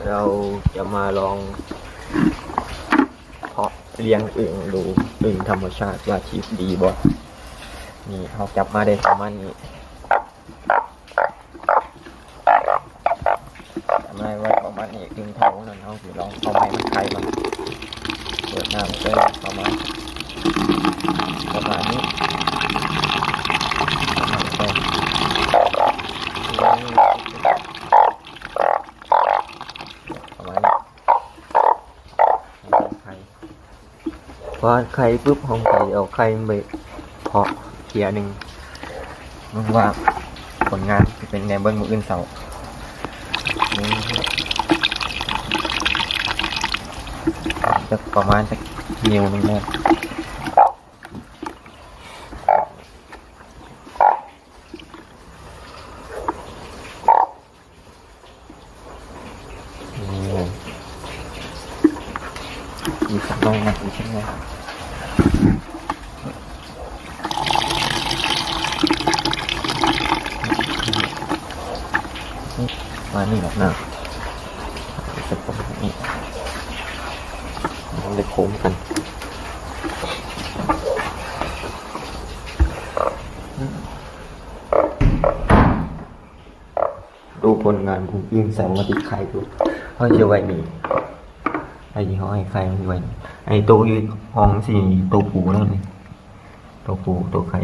เราจะมาลองเพาะเลี้ยงอึ่งดูอึ่งธรรมชาติว่าชีพดีบ่นี่เขาจับมาได้ประมาณนี้ทำไมไว้ประมาณนี้อึ่งเท่านั้นเขาสิลองเอาไม้มันไข่มันเปิดน้ำเลยประมาณนี้ประมาณนี้พอไข่ปุ๊บห้องไข่เอาไข่ไปเพาะเทียหนึ่งมึงว่าผลงานจะเป็นไงเบิ้งมืออื่นเสาจะประมาณจะนิ้วนึงแน่อีกสักหน่อยนะอีกสักหน่อยมานี่หรอกนะจะประมาณนี้มันได้โค้งกันดูผลงานของยิงแสงมาติดไข่ดูเขาจะไว้นี่ไอ้ยี่ห้อไอ้ไข่มันไว้ไอ้ตัวอยู่ห้องสี่ตัวปูนั่นนี่ตัวปูตัวไข่